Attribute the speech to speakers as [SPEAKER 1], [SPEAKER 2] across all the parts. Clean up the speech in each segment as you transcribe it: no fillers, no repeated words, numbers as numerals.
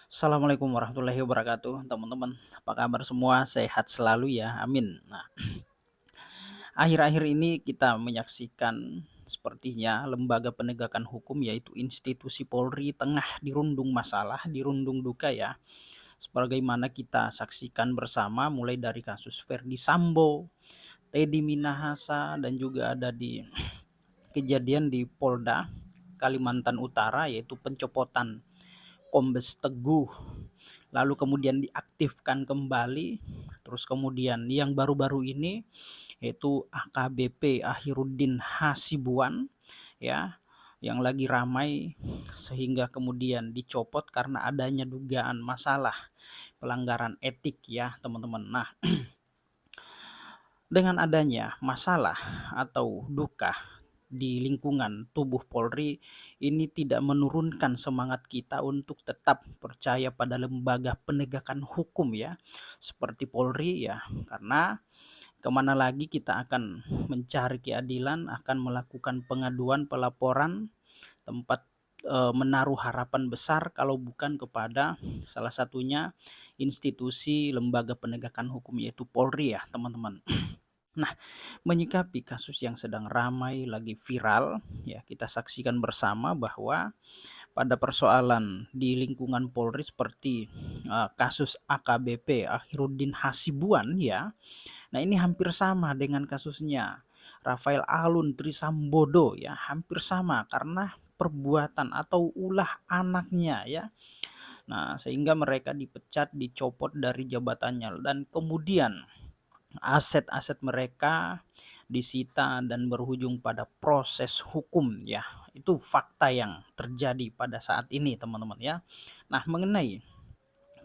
[SPEAKER 1] Assalamualaikum warahmatullahi wabarakatuh, teman-teman. Apa kabar semua? Sehat selalu ya, amin. Nah, akhir-akhir ini kita menyaksikan sepertinya lembaga penegakan hukum yaitu institusi Polri tengah dirundung masalah, dirundung duka ya. Sebagaimana kita saksikan bersama mulai dari kasus Verdi Sambo, Teddy Minahasa dan juga ada di kejadian di Polda Kalimantan Utara yaitu pencopotan Kombes Teguh, lalu kemudian diaktifkan kembali, terus kemudian yang baru-baru ini yaitu AKBP Akhiruddin Hasibuan ya, yang lagi ramai sehingga kemudian dicopot karena adanya dugaan masalah pelanggaran etik ya teman-teman. Nah, dengan adanya masalah atau duka di lingkungan tubuh Polri ini tidak menurunkan semangat kita untuk tetap percaya pada lembaga penegakan hukum ya seperti Polri ya, karena kemana lagi kita akan mencari keadilan, akan melakukan pengaduan pelaporan tempat menaruh harapan besar kalau bukan kepada salah satunya institusi lembaga penegakan hukum yaitu Polri ya teman-teman. Nah, menyikapi kasus yang sedang ramai lagi viral, ya kita saksikan bersama bahwa pada persoalan di lingkungan Polri seperti kasus AKBP Akhiruddin Hasibuan ya. Nah, ini hampir sama dengan kasusnya Rafael Alun Trisambodo ya, hampir sama karena perbuatan atau ulah anaknya ya. Nah, sehingga mereka dipecat, dicopot dari jabatannya dan kemudian aset-aset mereka disita dan berujung pada proses hukum ya. Itu fakta yang terjadi pada saat ini teman-teman ya. Nah, mengenai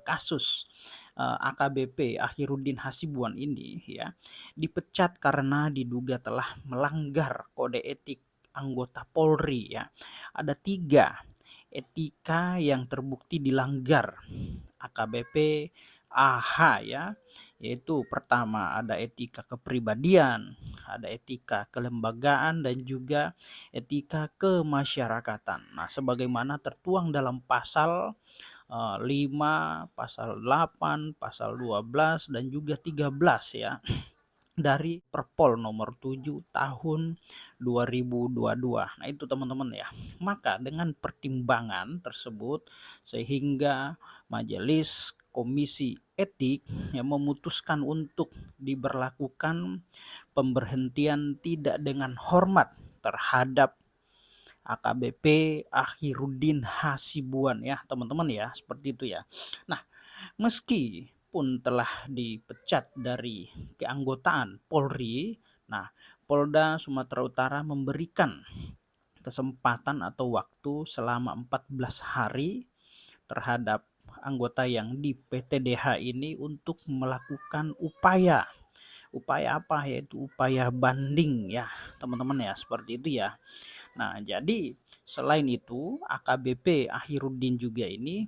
[SPEAKER 1] kasus AKBP Akhiruddin Hasibuan ini ya dipecat karena diduga telah melanggar kode etik anggota Polri ya. Ada 3 etika yang terbukti dilanggar AKBP AH ya, yaitu pertama ada etika kepribadian, ada etika kelembagaan dan juga etika kemasyarakatan. Nah, sebagaimana tertuang dalam pasal 5, pasal 8, pasal 12 dan juga 13 ya dari Perpol nomor 7 tahun 2022. Nah, itu teman-teman ya. Maka dengan pertimbangan tersebut sehingga Majelis Komisi Etik yang memutuskan untuk diberlakukan pemberhentian tidak dengan hormat terhadap AKBP Akhiruddin Hasibuan ya teman-teman ya, seperti itu ya. Nah, meskipun telah dipecat dari keanggotaan Polri, nah Polda Sumatera Utara memberikan kesempatan atau waktu selama 14 hari terhadap anggota yang di PTDH ini untuk melakukan upaya. Upaya apa? Yaitu upaya banding ya, teman-teman ya, seperti itu ya. Nah, jadi selain itu AKBP Akhiruddin juga ini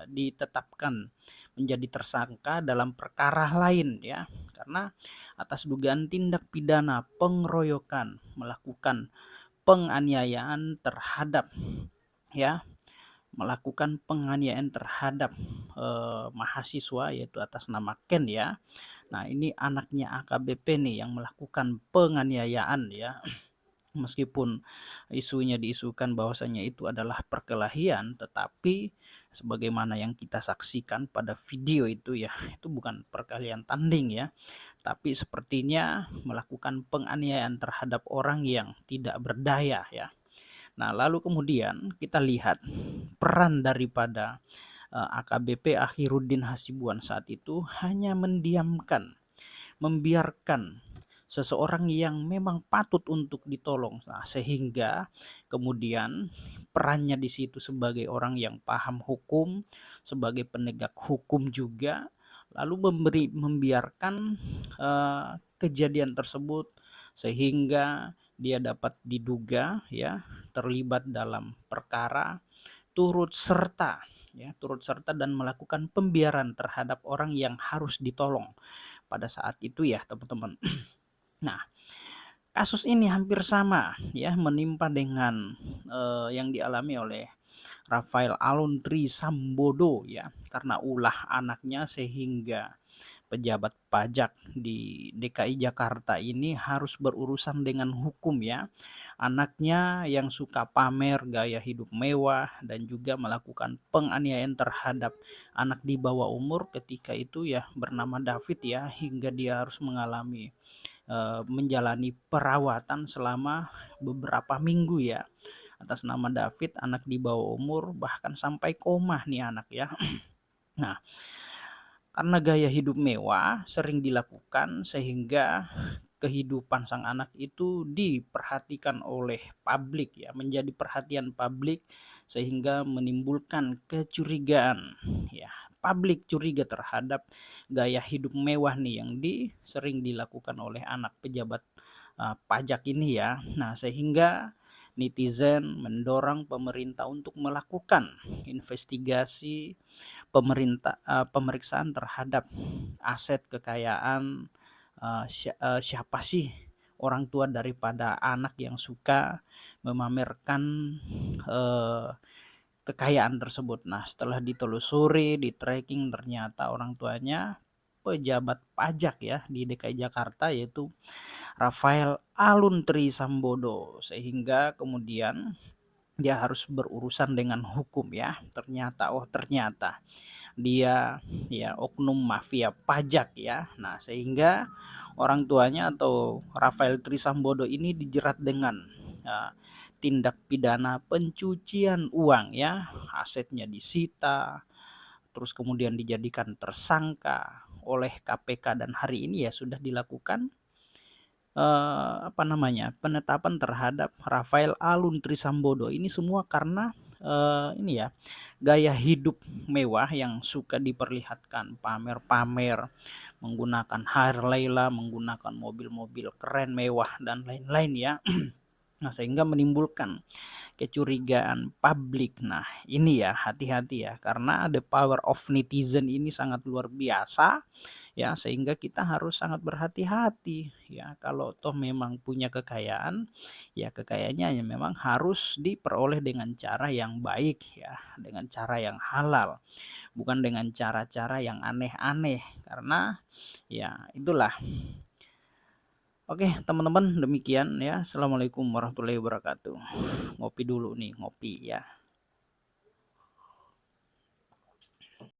[SPEAKER 1] ditetapkan menjadi tersangka dalam perkara lain ya, karena atas dugaan tindak pidana pengeroyokan melakukan penganiayaan terhadap ya melakukan penganiayaan terhadap mahasiswa yaitu atas nama Ken ya. Nah, ini anaknya AKBP nih yang melakukan penganiayaan ya. Meskipun isunya diisukan bahwasanya itu adalah perkelahian, tetapi sebagaimana yang kita saksikan pada video itu ya, itu bukan perkelahian tanding ya, tapi sepertinya melakukan penganiayaan terhadap orang yang tidak berdaya ya. Nah, lalu kemudian kita lihat peran daripada AKBP Akhiruddin Hasibuan saat itu hanya mendiamkan, membiarkan seseorang yang memang patut untuk ditolong. Nah, sehingga kemudian perannya di situ sebagai orang yang paham hukum, sebagai penegak hukum juga, lalu membiarkan kejadian tersebut sehingga dia dapat diduga ya terlibat dalam perkara turut serta turut serta dan melakukan pembiaran terhadap orang yang harus ditolong pada saat itu ya teman-teman. Nah, kasus ini hampir sama ya menimpa dengan yang dialami oleh Rafael Aluntri Sambodo ya, karena ulah anaknya sehingga pejabat pajak di DKI Jakarta ini harus berurusan dengan hukum ya. Anaknya yang suka pamer gaya hidup mewah dan juga melakukan penganiayaan terhadap anak di bawah umur ketika itu ya, bernama David ya, hingga dia harus mengalami menjalani perawatan selama beberapa minggu ya, atas nama David, anak di bawah umur, bahkan sampai koma nih anak ya. Nah, karena gaya hidup mewah sering dilakukan sehingga kehidupan sang anak itu diperhatikan oleh publik ya, menjadi perhatian publik sehingga menimbulkan kecurigaan ya. Publik curiga terhadap gaya hidup mewah nih yang sering dilakukan oleh anak pejabat pajak ini ya. Nah, sehingga netizen mendorong pemerintah untuk melakukan investigasi pemeriksaan terhadap aset kekayaan siapa sih orang tua daripada anak yang suka memamerkan eh, kekayaan tersebut. Nah, setelah ditelusuri, di-tracking ternyata orang tuanya pejabat pajak ya di DKI Jakarta, yaitu Rafael Aluntri Sambodo, sehingga kemudian dia harus berurusan dengan hukum ya. Ternyata dia ya oknum mafia pajak ya. Nah, sehingga orang tuanya atau Rafael Trisambodo ini dijerat dengan uh, tindak pidana pencucian uang ya. Asetnya disita, terus kemudian dijadikan tersangka oleh KPK, dan hari ini ya sudah dilakukan penetapan terhadap Rafael Aluntri Sambodo. Ini semua karena ini ya, gaya hidup mewah yang suka diperlihatkan, pamer-pamer, menggunakan Harley lah, menggunakan mobil-mobil keren mewah dan lain-lain ya. Nah, sehingga menimbulkan kecurigaan publik. Nah, ini ya, hati-hati ya, karena the power of netizen ini sangat luar biasa ya, sehingga kita harus sangat berhati-hati ya. Kalau toh memang punya kekayaan, ya kekayaannya ya memang harus diperoleh dengan cara yang baik ya, dengan cara yang halal, bukan dengan cara-cara yang aneh-aneh, karena ya itulah. Oke teman-teman, demikian ya. Assalamualaikum warahmatullahi wabarakatuh. Ngopi dulu nih, ngopi ya.